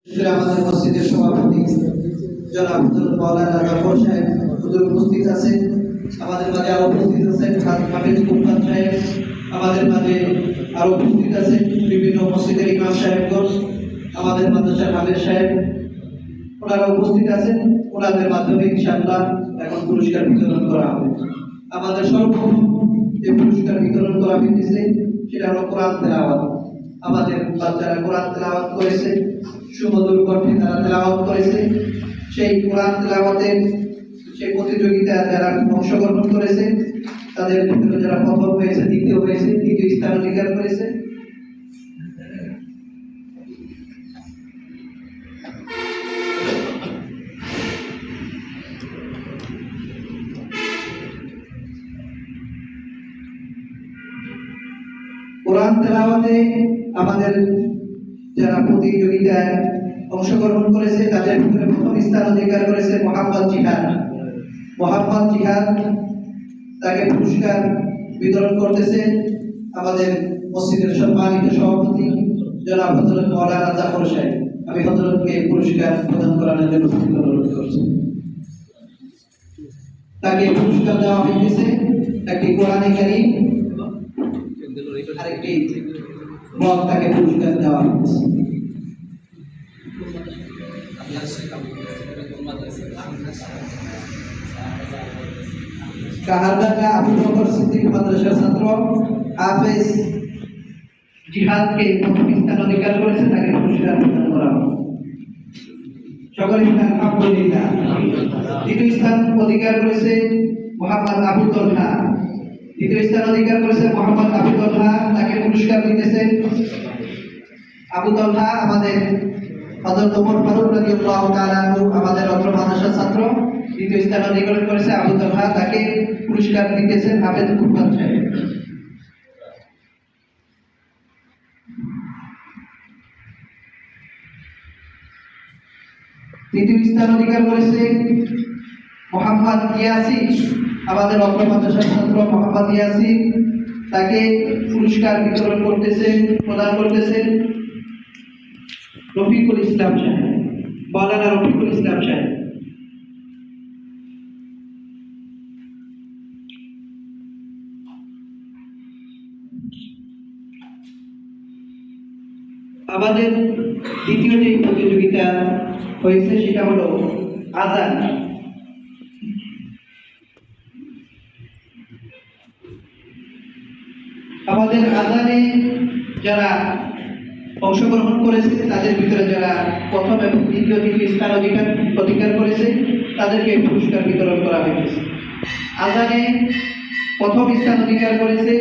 আমাদের মসজিদের সভাপতি জনাব মাওলানা জাফর সাহেব হুজুর উপস্থিত আছেন। আমাদের মাঝে আরো উপস্থিত আছেন হাফেজ কুরআন সাহেব, আমাদের মাঝে আরো উপস্থিত আছেন বিভিন্ন মসজিদের ইমাম সাহেবগণ, আমাদের মাদ্রাসার হাফেজ সাহেব, ওনারা উপস্থিত আছেন। ওনাদের মাধ্যমে ইনশাআল্লাহ এখন পুরস্কার বিতরণ করা হবে। আমাদের সর্বপ্রথম যে পুরস্কার বিতরণ করা হয়েছে সেটা হলো কোরআন তেলাওয়াত। আমাদের বাচ্চারা কোরআন তেলাওয়াত করেছে, সুমধুর কণ্ঠে তারা তেলাওয়াত করেছে। সেই কোরআন তেলাওয়াতের সেই প্রতিযোগিতায় যারা অংশগ্রহণ করেছে তাদের ভিতরে যারা প্রথম হয়েছে, দ্বিতীয় হয়েছে, তৃতীয় স্থান অধিকার করেছে, কোরআন তেলাওয়াতে আমাদের যারা প্রতিযোগিতায় অংশগ্রহণ করেছে তাদের ভিতরে প্রথম স্থান অধিকার করেছে মোহাম্মদ জিহাদ। মোহাম্মদ জিহাদ তাকে পুরস্কার বিতরণ করতেছেন আমাদের মসজিদের সম্মানিত সভাপতি জনাব হযরত মাওলানা জাফর সাহেব। আমি হযরতকে পুরস্কার প্রদান করার জন্য অনুরোধ করছি। তাকে পুরস্কার দেওয়া হয়েছে একটি কোরআনে কারীম, আরেকটি ব্লগ, তাকে পুরস্কার দেওয়া হয়েছে। কাহারডাঙ্গা আবু বকর সিদ্দিক মাদ্রাসার ছাত্র হাফেজ জিহাদকে প্রথম স্থান অধিকার করেছে, তাকে পুরস্কার প্রদান করা হবে। সকলে আলহামদুলিল্লাহ। দ্বিতীয় স্থান অধিকার করেছে মোহাম্মদ আবু তলহা। দ্বিতীয় স্থান অধিকার করেছে মোহাম্মদ আবু তলহা, তাকে পুরস্কার দিতেছেন আবু তলহা আমাদের হযরত ওমর ফারুক রাদিয়াল্লাহু তাআলা আনহু, আমাদের অত্র মাদ্রাসার ছাত্র। দ্বিতীয় স্থান অধিকার করেছে আবু তলহা, তাকে পুরস্কার দিতেছেন হাফেজ কুরআন সাহেব। তৃতীয় স্থান অধিকার করেছে মোহাম্মদ ইয়াসিন, আমাদের অত্র মাদ্রাসার ছাত্র মোহাম্মদ ইয়াসিন, তাকে পুরস্কার বিতরণ করতেছেন, প্রদান করতেছেন রফিকুল ইসলাম সাহেব, মাওলানা রফিকুল ইসলাম সাহেব। আমাদের দ্বিতীয় যে প্রতিযোগিতা হয়েছে সেটা হলো আযান। আমাদের আযানে যারা অংশগ্রহণ করেছে তাদের ভিতরে যারা প্রথম এবং তৃতীয় স্থান অধিকার করেছে তাদেরকে পুরস্কার বিতরণ করা হয়েছে। আযানে প্রথম স্থান অধিকার করেছে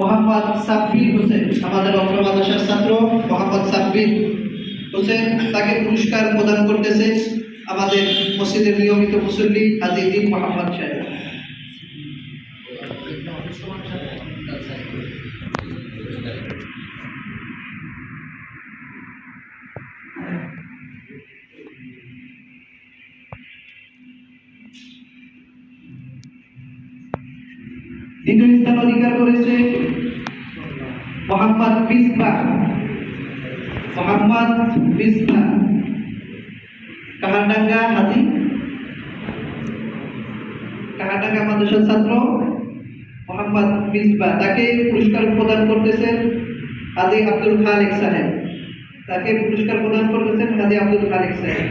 মোহাম্মদ সাব্বির হোসেন, আমাদের অত্র মাদ্রাসার ছাত্র মোহাম্মদ সাব্বির হোসেন, তাকে পুরস্কার প্রদান করতেছে আমাদের মসজিদের নিয়মিত মুসল্লি হাজী মোহাম্মদ সাহেব। দ্বিতীয় স্থান অধিকার করেছে মোহাম্মদ মিসবাহ। মোহাম্মদ মিসবাহ কাহারডাঙ্গা মাদ্রাসার ছাত্র মোহাম্মদ মিসবাহ, তাকে পুরস্কার প্রদান করতেছেন হাজী আব্দুল খালেক সাহেব। তাকে পুরস্কার প্রদান করতেছেন হাজী আব্দুল খালেক সাহেব।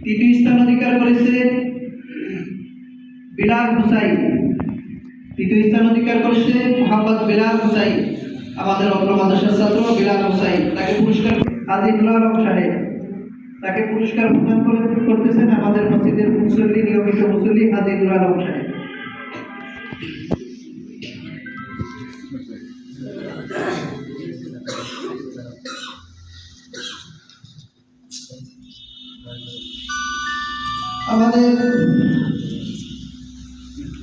তৃতীয় স্থান অধিকার করেছে বিলাল হুসাইন। তৃতীয় স্থান অধিকার করেছে মোহাম্মদ বিলাল হুসাইন, আমাদের অত্র মাদ্রাসার ছাত্র বিলাল হুসাইন, তাকে পুরস্কার হাজী নুরুল আলম সাহেব, তাকে পুরস্কার প্রদান করতেছেন আমাদের মসজিদের মুসল্লি, নিয়মিত মুসল্লি হাজী নুরুল আলম সাহেব। আমাদের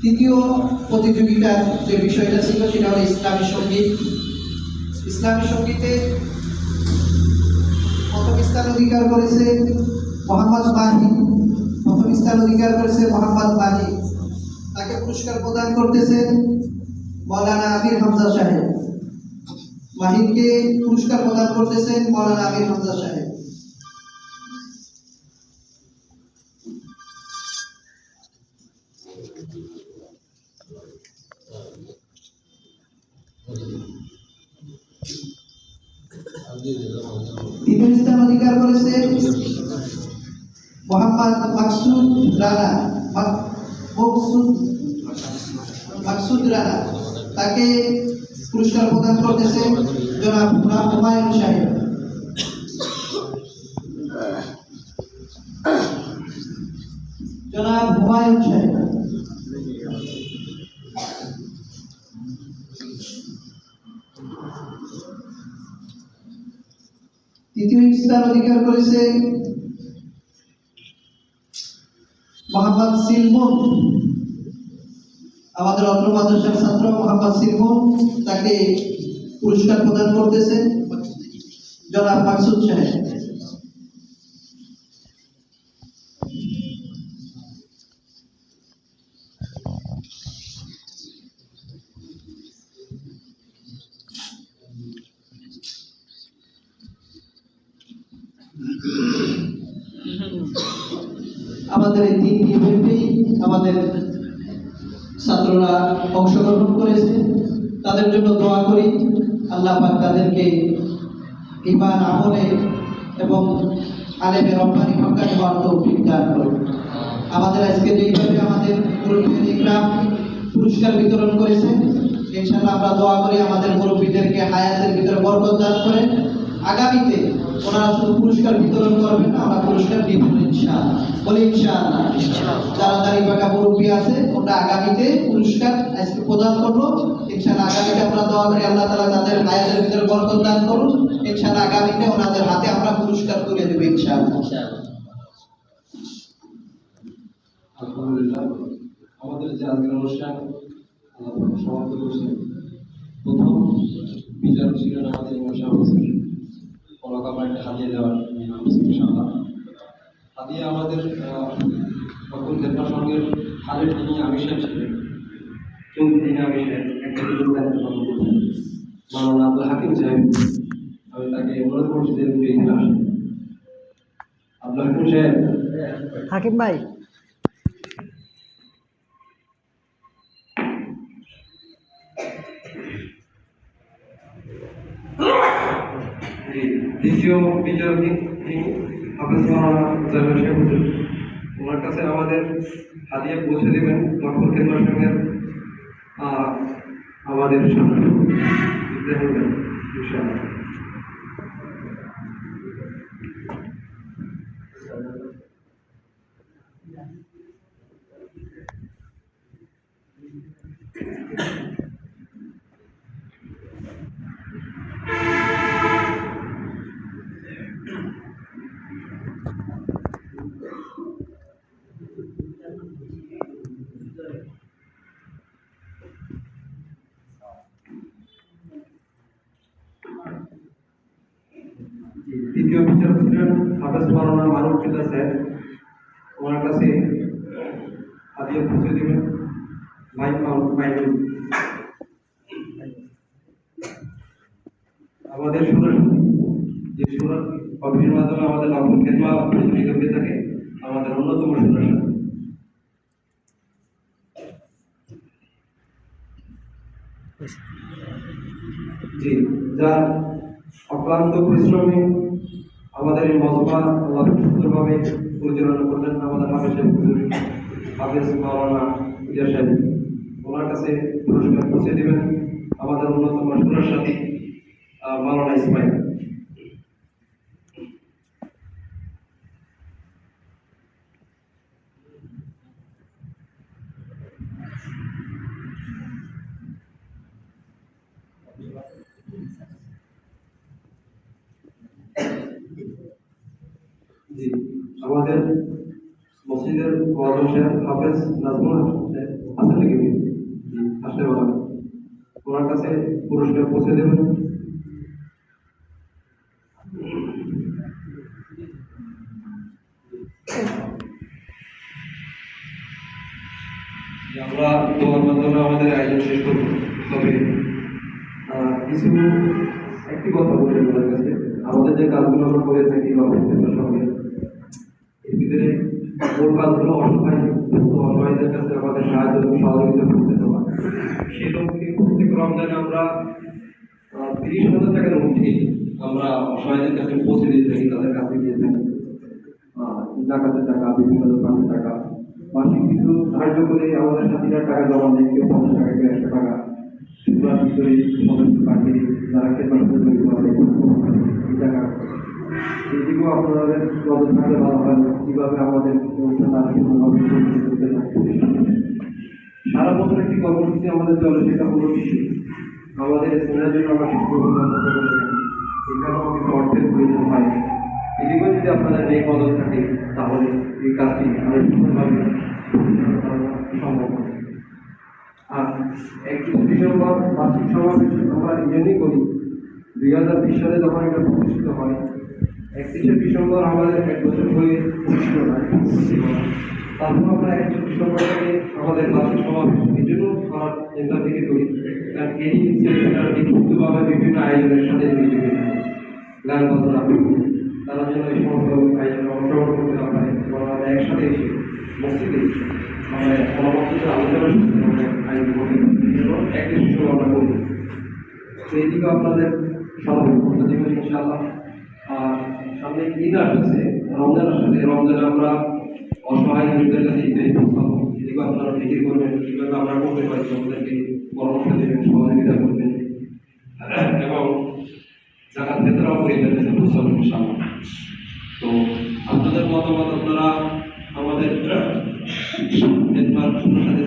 তৃতীয় প্রতিযোগিতার যে বিষয়টা ছিল সেটা হলো ইসলামী সঙ্গীত। ইসলামী সঙ্গীতে প্রথম স্থান অধিকার করেছে মোহাম্মদ মাহি। প্রথম স্থান অধিকার করেছে মোহাম্মদ মাহি। পুরস্কার প্রদান করতেছেন মৌলানা আমির হামজা সাহেব। মাহিরকে পুরস্কার প্রদান করতেছেন মৌলানা আমির হামজা সাহেব। দ্বিতীয় স্থান অধিকার করেছে মোহাম্মদ মাকসুদ রানা। মাকসুদ রানা, তাকে পুরস্কার প্রদান করতেছে জনাব হুমায়ুন সাহেব। জনাব হুমায়ুন সাহেব। তৃতীয় স্থান অধিকার করেছে মোহাম্মদ সিলমুন, আমাদের অত্র মাদ্রাসার ছাত্র মোহাম্মদ সিলমুন, তাকে পুরস্কার প্রদান করতেছে জনাব মাকসুদ সাহেব। আমাদের এই তিনটি ইভেন্টেই আমাদের ছাত্ররা অংশগ্রহণ করেছে, তাদের জন্য দোয়া করি আল্লাহ পাক তাদেরকে ঈমান আমলে এবং আলেমে রব্বানি হক্কানি হওয়ার তৌফিক দান করুন। আমাদের আজকে যেইভাবে আমাদের মুরব্বিয়ান ইকরাম পুরস্কার বিতরণ করেছেন, ইনশাআল্লাহ আমরা দোয়া করি আমাদের মুরব্বীদেরকে হায়াতের ভিতরে বরকত দান করেন। আগামীতে ওনারা শুধু পুরস্কার বিতরণ করবেন না, আমরা পুরস্কার দিব ইনশাআল্লাহ। বলি ইনশাআল্লাহ। যারা দাঁড়িপাকা মুরব্বী আছে ওটা আগামীতে পুরস্কার আজকে প্রদান করবো ইনশাআল্লাহ। আগামীতে আমরা দোয়া করি আল্লাহ তাআলা তাদের হায়াতের ভিতরে বরকত দান করুন। ইনশাআল্লাহ আগামীতে ওনাদের হাতে আমরা পুরস্কার তুলে দেব ইনশাআল্লাহ। আলহামদুলিল্লাহ, আমাদের যে আজকের অনুষ্ঠান সমাপ্ত করছে। প্রথম বিচারক ছিলেন আমাদের ইমাম সাহেব, পতাকা একটা হাতিয়ে দেওয়ার হাতিয়ে আমাদের তখন খেদমত সঙ্গের খালের যিনি আমির সাহেব ছিলেন, কিন্তু তিনি আমির সাহেব একটা দায়িত্ব পালন করতেন, মাওলানা আব্দুল হাকিম সাহেব। আমি তাকে অনুরোধ করছি যে এখানে আসেন। আব্দুল হাকিম সাহেব। হাকিম ভাই, দ্বিতীয় বিচারক হাফেজ মাওলানা জামিল সাহেব, ওনার কাছে আমাদের হাদিয়া পৌঁছে দেবেন লক্ষ্য খেদমত সঙ্গের আমাদের ইনশাআল্লাহ। দ্বিতীয় বিচারক ছিলেন হাফেজ মাওলানা মারুফুল্লাহ সাহেব, ওনার কাছে হাদিয়া পৌঁছে দেবেন ভাই মাইনুল। আমাদের সুরাসুরি যে সুরা অফিসের মাধ্যমে আমাদের নকল খেদমা পরিচালিত হয়ে থাকে, আমাদের অন্যতম সুরাসুরি। জি, যার অক্লান্ত পরিশ্রমে আমাদের এই মজমা আল্লাহ সুন্দরভাবে পরিচালনা করলেন আমাদের হাফেজ মাওলানা ইলিয়াস সাহেব। ওনার কাছে পুরস্কার পৌঁছে দেবেন আমাদের অন্যতম সুরার সাথী মাওলানা ইসমাইল। জি, আমাদের মসজিদের ওয়াজম সাহেব হাফেজ নাজমুল হাসান নাকি আসতে বলা, ওনার কাছে পুরস্কার পৌঁছে দেবেন। আমরা দোয়ার মাধ্যমে আমাদের আয়োজন শেষ করব। তবে কিছু একটি কথা বলে আপনাদের কাছে, আমাদের যে কাজগুলো আমরা করে থাকি বা প্রত্যেকটার সঙ্গে এর ভিতরে মূল কাজ হলো অসহায়দের কাছে আমাদের সাহায্য এবং সহযোগিতা করতে দেওয়া। সেই লক্ষ্যে প্রত্যেক রমজানে আমরা 30,000 টাকার মধ্যে আমরা অসহায়দের কাছে পৌঁছে দিয়ে থাকি, তাদের কাছে গিয়ে থাকি। জাকাতের টাকা, বিভিন্ন দোকানের টাকা, মাসিক কিছু ধার্য করে আমাদের সাথীরা টাকা জমা দেয়, কেউ 50 টাকা, কেউ 100 টাকা, সেগুলো ভিতরে সদস্য পাখি যারা খেতে জড়িত আছে এই টাকা এইদিকেও আপনাদের নজর থাকলে ভালো হয় কিভাবে আমাদের অনুষ্ঠান আর সুন্দরভাবে করতে থাকে। সারা বছর একটি কর্মসূচি আমাদের চলে, সেটা হলো আমাদের স্কুলের জন্য আমরা শিক্ষক ব্যবস্থা করে থাকি। এখানেও কিছু অর্থের প্রয়োজন হয়, এদিকেও যদি আপনাদের নেই মদত থাকে তাহলে এই কাজটি আরো সুন্দরভাবে পরিচালনা করা সম্ভব হবে। আর 31 ডিসেম্বর বার্ষিক সমাবেশ আমরা এই জন্যই করি, 2020 সালে যখন এটা প্রতিষ্ঠিত হয়, 31 ডিসেম্বর আমাদের 1 বছর হয়ে প্রতিষ্ঠিত হয়। তারপর আমরা 31 ডিসেম্বর থেকে আমাদের বার্ষিক সমাবেশ এই জন্য করার চিন্তা থেকে করি, কারণ এই ছেলেমেয়েরা বিক্ষিপ্তভাবে বিভিন্ন আয়োজনের সাথে জড়িত হয়ে থাকে, গান বাজনা আবৃত্তি, তারা যেন এই সমস্ত আয়োজনে অংশগ্রহণ করতে না পারে এবং আমরা একসাথে এসে মসজিদে আমরা পরবর্তীতে আলোচনার সাথে আমরা আয়োজন করতে পারি এবং একই সুযোগ আমরা করি। তো এইদিকে আপনাদের সবাই করতে দেবেন ইনশাআল্লাহ। আর সামনে ঈদ আসছে, রমজান আসছে, রমজানে আমরা অসহায় লোকদের কাছে ঈদের প্রস্তাব এদিকে আপনারা ফিকির করবেন কীভাবে আমরা করতে পারি, আমাদেরকে পরামর্শ দেবেন, সহযোগিতা করবেন এবং জাকাত ফেতরাও করে দেবেন প্রস্তাব ইনশাআল্লাহ। তো আপনাদের মতামত আপনারা আমাদের সাথে